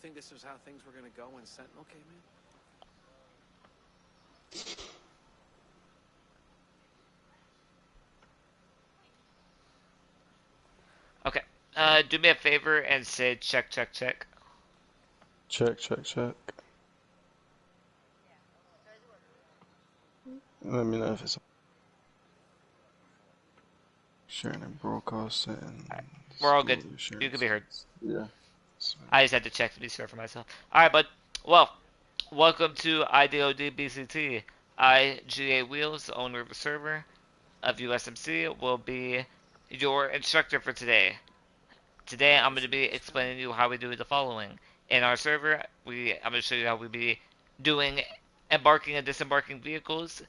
think this was how things were gonna go when Sentinel came in? Okay. Do me a favor and say check, check, check. Check, check, check. Let me know if it's sharing and broadcasting. Alright. We're all good. You can be heard. Yeah. I just had to check to be sure for myself. Alright, bud. Well, welcome to Idod BCT. GA Wheels, the owner of the server of USMC, will be your instructor for today. Today, I'm going to be explaining to you how we do the following. In our server, I'm going to show you how we be doing embarking and disembarking vehicles,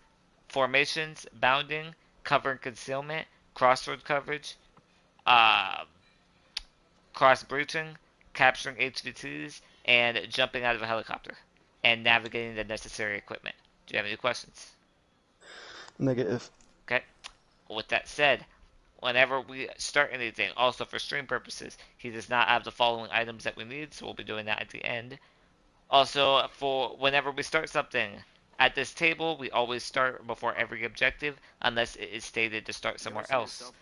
formations, bounding, cover and concealment, crossroad coverage, uh, cross breaching, capturing HVTs, and jumping out of a helicopter, and navigating the necessary equipment. Do you have any questions? Negative. Okay. With that said, whenever we start anything, also for stream purposes, he does not have the following items that we need, so we'll be doing that at the end. Also, for whenever we start something, at this table, we always start before every objective, unless it is stated to start somewhere else.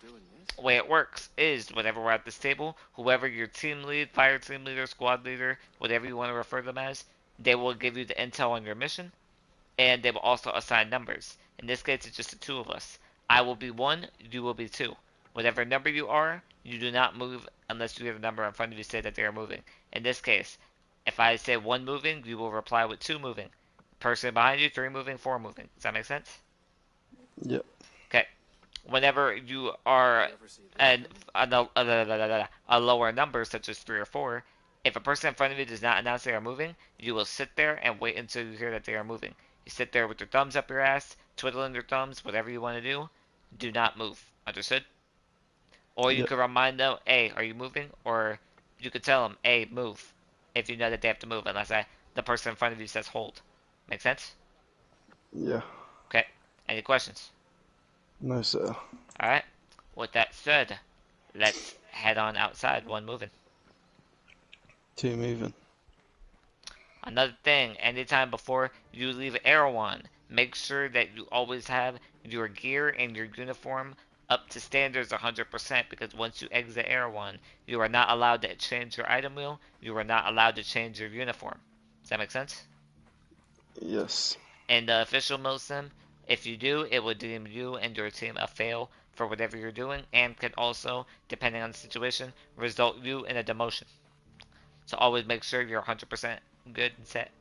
The way it works is, whenever we're at this table, whoever your team lead, fire team leader, squad leader, whatever you want to refer them as, they will give you the intel on your mission, and they will also assign numbers. In this case, it's just the two of us. I will be 1, you will be 2. Whatever number you are, you do not move unless you have a number in front of you say that they are moving. In this case, if I say 1 moving, you will reply with 2 moving. Person behind you, 3 moving, 4 moving. Does that make sense? Yep. Okay. Whenever you are a lower number, such as 3 or 4, if a person in front of you does not announce they are moving, you will sit there and wait until you hear that they are moving. You sit there with your thumbs up your ass, twiddling your thumbs, whatever you want to do. Do not move. Understood? Or you Yep. could remind them, hey, are you moving? Or you could tell them, hey, move. If you know that they have to move, unless the person in front of you says hold. Make sense? Yeah. Okay. Any questions? No, sir. Alright. With that said, let's head on outside. 1 moving. 2 moving. Another thing, anytime before you leave Erewhon, make sure that you always have your gear and your uniform up to standards 100%, because once you exit Erewhon, you are not allowed to change your item wheel, you are not allowed to change your uniform. Does that make sense? Yes. In the official milsim, if you do, it will deem you and your team a fail for whatever you're doing, and can also, depending on the situation, result you in a demotion. So always make sure you're 100% good and set.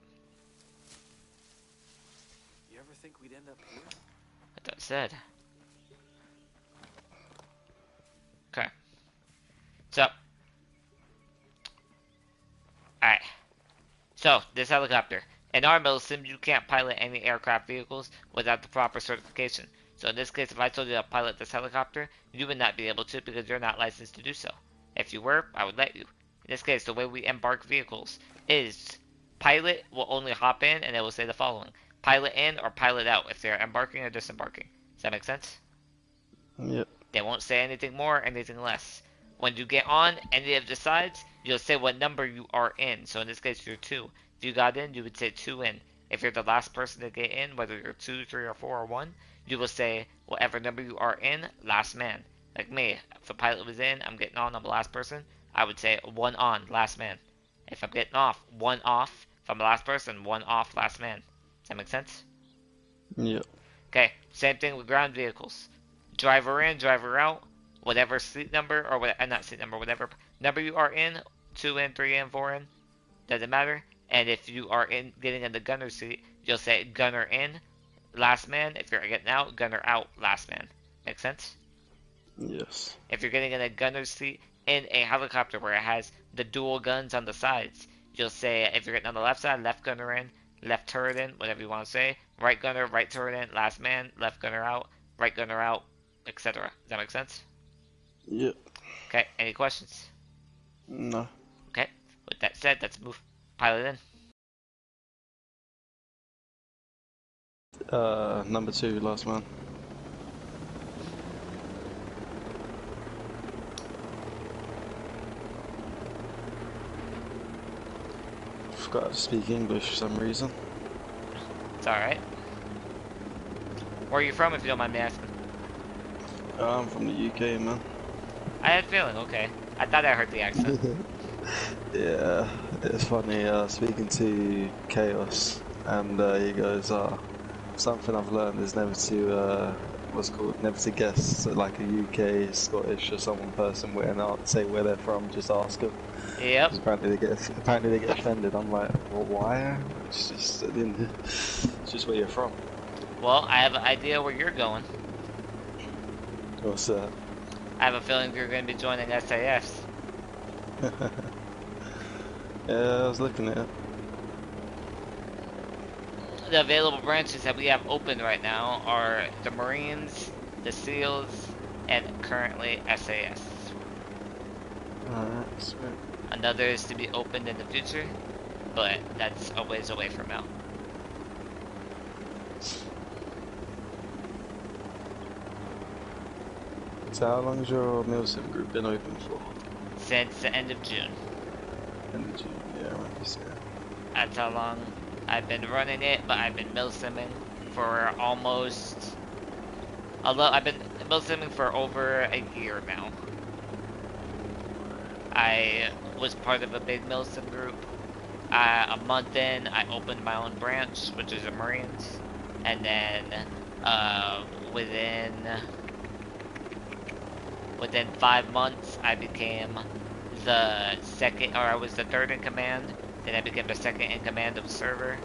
You ever think we'd end up here? With that said. Okay. So. Alright. So, this helicopter. In our milsim, you can't pilot any aircraft vehicles without the proper certification. So in this case, if I told you to pilot this helicopter, you would not be able to because you're not licensed to do so. If you were, I would let you. In this case, the way we embark vehicles is pilot will only hop in and it will say the following. Pilot in or pilot out if they're embarking or disembarking. Does that make sense? Yep. They won't say anything more or anything less. When you get on any of the sides, you'll say what number you are in. So in this case, you're 2. If you got in, you would say 2 in. If you're the last person to get in, whether you're 2, 3, or 4, or 1, you will say whatever number you are in, last man. Like me, if the pilot was in, I'm getting on, I'm the last person, I would say 1 on, last man. If I'm getting off, 1 off. If I'm the last person, 1 off, last man. Does that make sense? Yep. Okay, same thing with ground vehicles. Driver in, driver out, whatever seat number, or what, not seat number, whatever number you are in, 2 in, 3 in, 4 in, doesn't matter. And if you are in getting in the gunner seat, you'll say gunner in, last man. If you're getting out, gunner out, last man. Make sense? Yes. If you're getting in a gunner seat in a helicopter where it has the dual guns on the sides, you'll say, if you're getting on the left side, left gunner in, left turret in, whatever you want to say, right gunner, right turret in, last man, left gunner out, right gunner out, etc. Does that make sense? Yep. Okay, any questions? No. Okay, with that said, let's move pilot in. Number 2, last man. forgot to speak English for some reason. It's alright. Where are you from, if you don't mind me asking? I'm from the UK, man. I had a feeling, okay. I thought I heard the accent. Yeah, it's funny speaking to Chaos, and he goes, something I've learned is never to, never to guess like a UK, Scottish, or someone person where not say where they're from. Just ask them. Yep. Because apparently they get offended. I'm like, well, why? It's just where you're from. Well, I have an idea where you're going. What's that? I have a feeling you're going to be joining SAS. Yeah, I was looking at it. The available branches that we have open right now are the Marines, the SEALs, and currently SAS. Alright, sweet. Another is to be opened in the future, but that's a ways away from now. So how long has your Milsim group been open for? Since the end of June. End of June, yeah, I remember you saying. That's how long I've been running it, but I've been milsimming for almost... Although I've been milsimming for over a year now. I was part of a big milsim group. A month in, I opened my own branch, which is the Marines. And then, within 5 months, I became the second, or I was the third in command. Then I became the second in command of the server.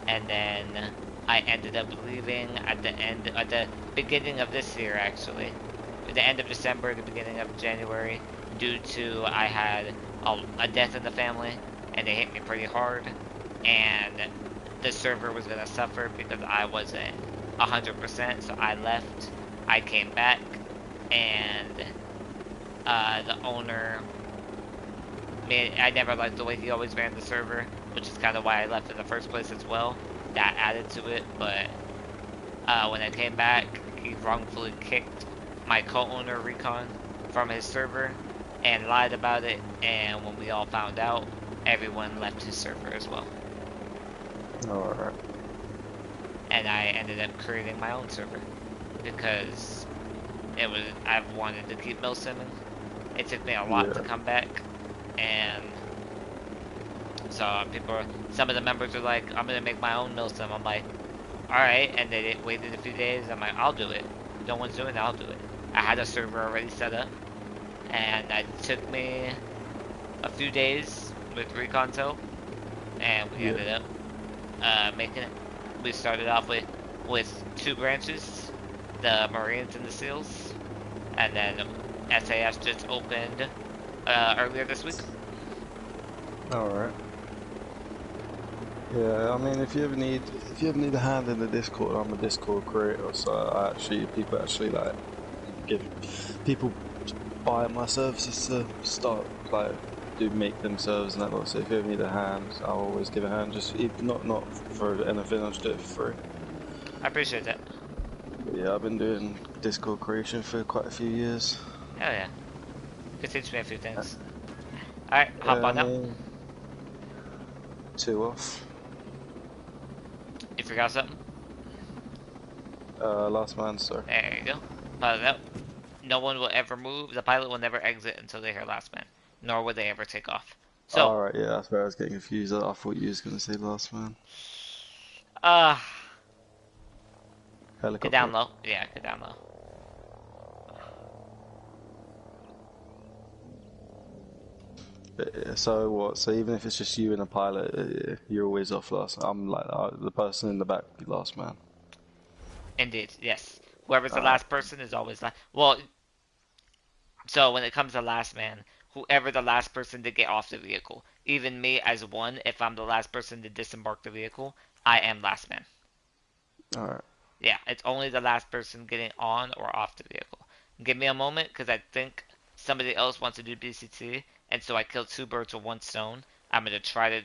And then I ended up leaving at the beginning of this year, actually. At the end of December, the beginning of January, due to I had a death in the family, and they hit me pretty hard, and the server was gonna suffer because I wasn't 100%, so I left. I came back, and the owner I never liked the way he always ran the server, which is kind of why I left in the first place as well. That added to it, but when I came back, he wrongfully kicked my co-owner Recon from his server and lied about it, and when we all found out, everyone left his server as well. Alright. And I ended up creating my own server because I've wanted to keep milsimming. It took me a lot to come back, and so some of the members are like, I'm gonna make my own milsim. I'm like, alright, and they waited a few days. I'm like, I'll do it. No one's doing it, I'll do it. I had a server already set up, and it took me a few days with Recon's help, and we ended up making it. We started off with 2 branches, the Marines and the SEALs, and then SAS just opened earlier this week. Alright. Yeah, I mean, if you ever need a hand in the Discord, I'm a Discord creator, so people actually like people buy my services to start make them servers and that lot. So if you ever need a hand, I'll always give a hand. Just not for anything, I'll just do it for free. I appreciate that. But yeah, I've been doing Discord creation for quite a few years. Hell yeah. You can teach me a few things. Alright, hop on now. 2 off. You forgot something? Last man, sorry. There you go. Pilot out. No one will ever move. The pilot will never exit until they hear last man. Nor will they ever take off. So. Alright, yeah, that's where I was getting confused. I thought you was going to say last man. Helicopter. Get down low. Yeah, get down low. So what? So even if it's just you and a pilot, you're always off last. I'm like the person in the back, last man. Indeed, yes. Whoever's the last person is always last. Well, so when it comes to last man, whoever the last person to get off the vehicle, even me as one, if I'm the last person to disembark the vehicle, I am last man. Alright. Yeah, it's only the last person getting on or off the vehicle. Give me a moment, because I think somebody else wants to do BCT, and so I killed 2 birds with 1 stone. I'm going to try to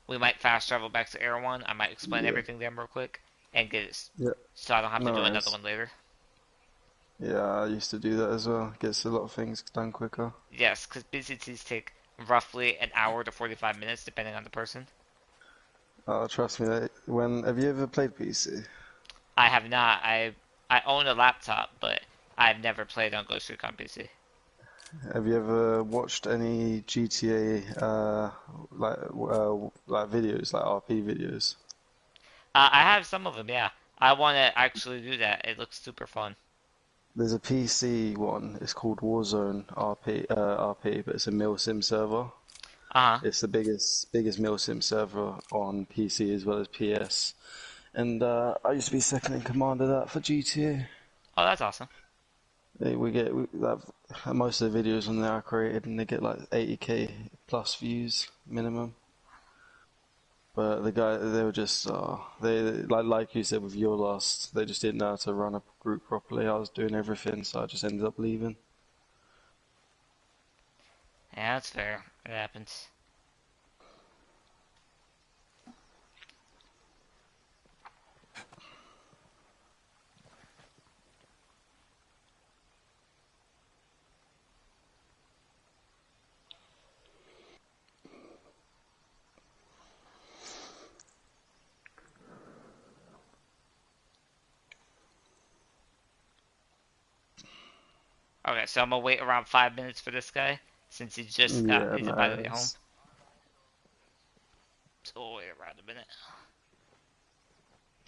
we might fast travel back to Erewhon. I might explain everything to them real quick, and get it, so I don't have to do another one later. Yeah, I used to do that as well. Gets a lot of things done quicker. Yes, because BCTs take roughly an hour to 45 minutes, depending on the person. Oh, trust me. When have you ever played PC? I have not. I own a laptop, but I've never played on Ghost Recon PC. Have you ever watched any GTA like videos, like RP videos? I have some of them, yeah. I want to actually do that. It looks super fun. There's a PC one. It's called Warzone RP, but it's a milsim server. Uh-huh. It's the biggest milsim server on PC as well as PS. And I used to be second in command of that for GTA. Oh, that's awesome. Most of the videos on there are created, and they get like 80k plus views minimum. But they were just, they like you said with your last, they just didn't know how to run a group properly. I was doing everything, so I just ended up leaving. Yeah, that's fair. It happens. Okay, so I'm gonna wait around 5 minutes for this guy since Yeah, he's about to get home. nice. So we'll wait around a minute.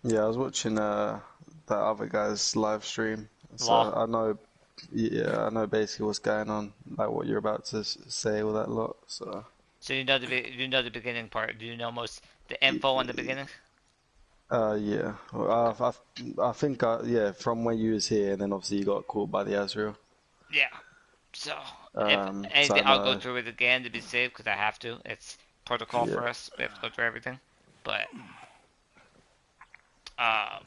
Yeah, I was watching that other guy's live stream, so Law. I know basically what's going on, like what you're about to say, all that lot. So So you know the beginning part. Do you know most the info on the beginning? yeah, I think yeah, from when you was here, and then obviously you got caught by the Azrael. Yeah. So if So anything, I I'll go know, through it again to be safe because I have to. It's protocol yeah, for us. We have to go through everything. But um,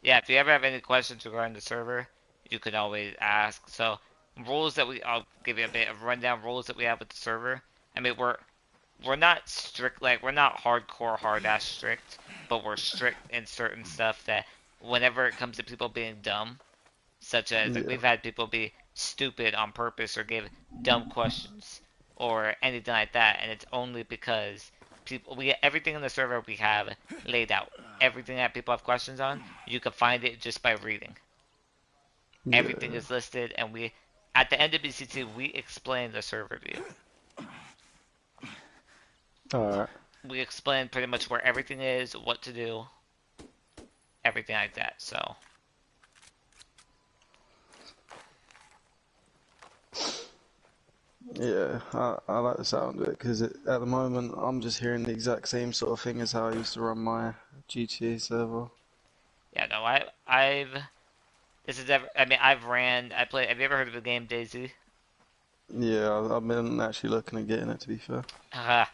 yeah, if you ever have any questions regarding the server, you can always ask. So I'll give you a bit of rundown rules that we have with the server. I mean, we're not strict, like we're not hardcore hard ass strict, but we're strict in certain stuff that whenever it comes to people being dumb, such as like yeah, we've had people be stupid on purpose or give dumb questions or anything like that, and it's only because we everything in the server we have laid out. Everything that people have questions on, you can find it just by reading. Everything yeah. is listed, and we at the end of BCT we explain the server to you. All right. We explain pretty much where everything is, what to do, everything like that. So Yeah, I like the sound of it because at the moment I'm just hearing the exact same sort of thing as how I used to run my GTA server. yeah, no, I've this is ever. I mean, I've ran. I play. Have you ever heard of the game Daisy? Yeah, I've been actually looking at getting it to be fair. Uh,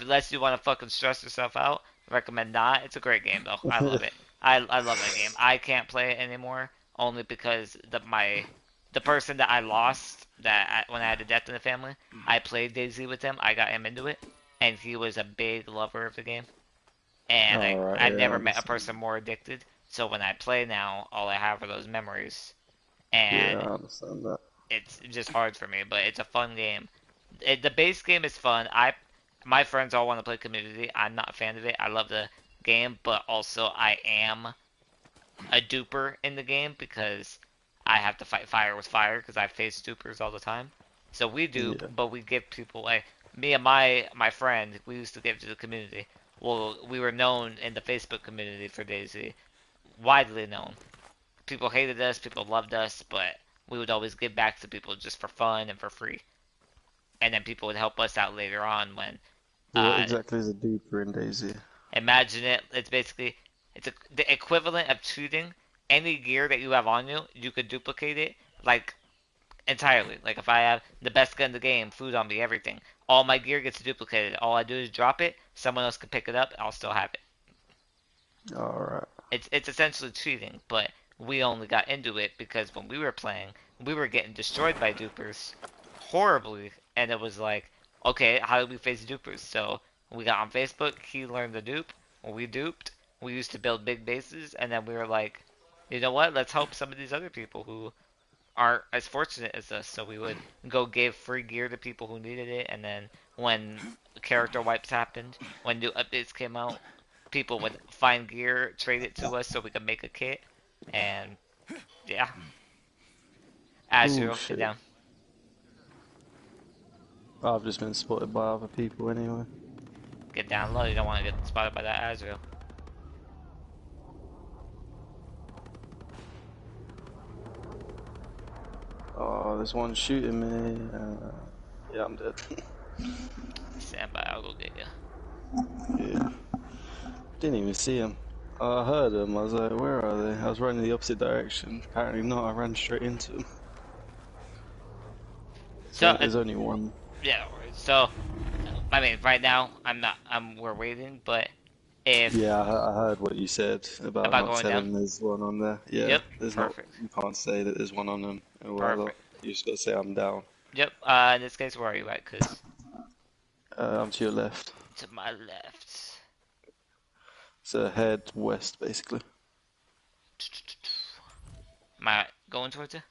unless you want to fucking stress yourself out, I recommend not. It's a great game though. I love it. I love that game. I can't play it anymore only because the person that I lost when I had a death in the family, I played Daisy with him. I got him into it, and he was a big lover of the game. And All right, I've yeah, I never met a understand. person more addicted. So when I play now, all I have are those memories, Yeah, and I understand that. it's just hard for me. But it's a fun game. The base game is fun. My friends all want to play community. I'm not a fan of it. I love the game, but also I am a duper in the game because I have to fight fire with fire because I face dupers all the time. So we dupe, Yeah. but we give people like me and my friend. We used to give to the community. Well, we were known in the Facebook community for Daisy, widely known. People hated us, people loved us, but we would always give back to people just for fun and for free. And then people would help us out later on when So what uh, exactly is a duper in Daisy? imagine it. It's basically the equivalent of cheating. Any gear that you have on you, you could duplicate it like entirely. Like if I have the best gun in the game, food on me, everything, all my gear gets duplicated. All I do is drop it. Someone else can pick it up. I'll still have it. All right. It's essentially cheating, but we only got into it because when we were playing, we were getting destroyed by dupers horribly, and it was like, okay, how do we face dupers? So we got on Facebook. He learned the dupe. We duped. We used to build big bases, and then we were like, you know what? Let's help some of these other people who aren't as fortunate as us, so we would go give free gear to people who needed it, and then when character wipes happened, when new updates came out, people would find gear, trade it to us so we could make a kit, and yeah. Oh Azrael, get shit. down. I've just been spotted by other people anyway. Get down low, you don't want to get spotted by that Azrael. Oh, there's one shooting me. Yeah, I'm dead. Stand by, I'll go get you. Yeah. Didn't even see him. I heard them. I was like, where are they? I was running the opposite direction. Apparently not. I ran straight into them. So, There's only one. yeah, no worries. So, I mean, right now, we're waiting, but if... Yeah, I heard what you said about not going telling down? there's one on there. Yeah, Yep, there's perfect. not. You can't say that there's one on them. Or whatever. Perfect. You just gotta say I'm down. Yep, in this case, where are you at? Because I'm to your left. to my left. So head west, basically. Am I going towards you?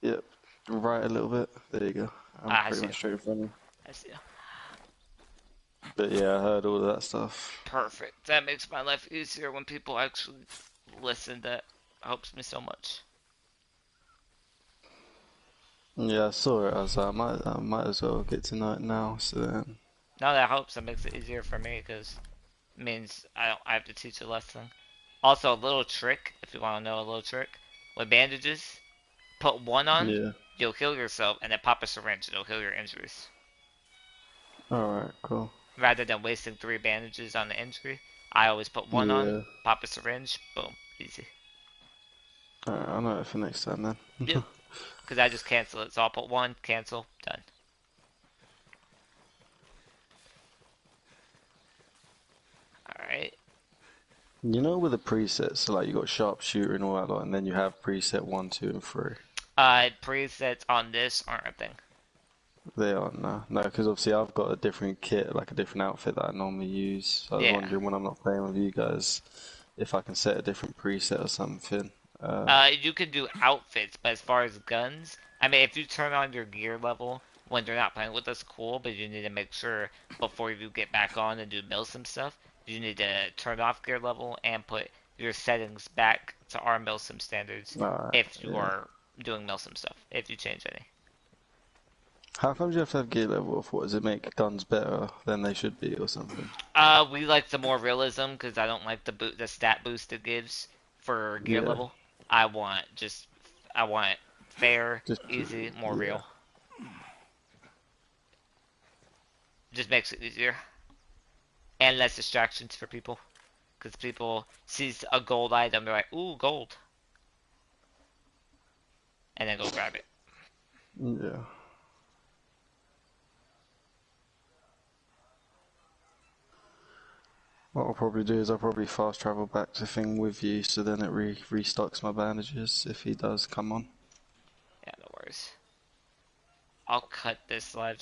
Yep. Right a little bit. There you go. I'm I pretty see. much straight in front of you. I see you. But yeah, I heard all of that stuff. Perfect. That makes my life easier when people actually listen. That helps me so much. Yeah, I saw it. I was like, I might as well get to know it now. So then, No, that helps. That makes it easier for me because it means I have to teach a lesson. Also, a little trick, if you want to know a little trick, with bandages, put one on, yeah. you'll heal yourself, and then pop a syringe, it'll heal your injuries. Alright, cool. Rather than wasting 3 bandages on the injury, I always put one on, pop a syringe, boom, easy. Alright, I'll know it for next time then. Yep. Because I just cancel it, so I'll put 1, cancel, done. Alright. You know, with the presets, so like you got sharpshooter and all that lot, and then you have preset 1, 2, and 3. Presets on this aren't a thing. They are no, because obviously I've got a different kit, like a different outfit that I normally use. So I was wondering when I'm not playing with you guys, if I can set a different preset or something. You can do outfits, but as far as guns, I mean, if you turn on your gear level when they're not playing with us, cool, but you need to make sure before you get back on and do milsim stuff, you need to turn off gear level and put your settings back to our milsim standards if you are doing milsim stuff, if you change any. How come you have to have gear level for? Does it make guns better than they should be or something? We like the more realism because I don't like the stat boost it gives for gear level. I want fair, easy, more real. Just makes it easier. And less distractions for people. Because people sees a gold item, they're like, ooh, gold. And then go grab it. Yeah. What I'll probably do is I'll probably fast travel back to thing with you, so then it restocks my bandages if he does come on. Yeah, no worries. I'll cut this live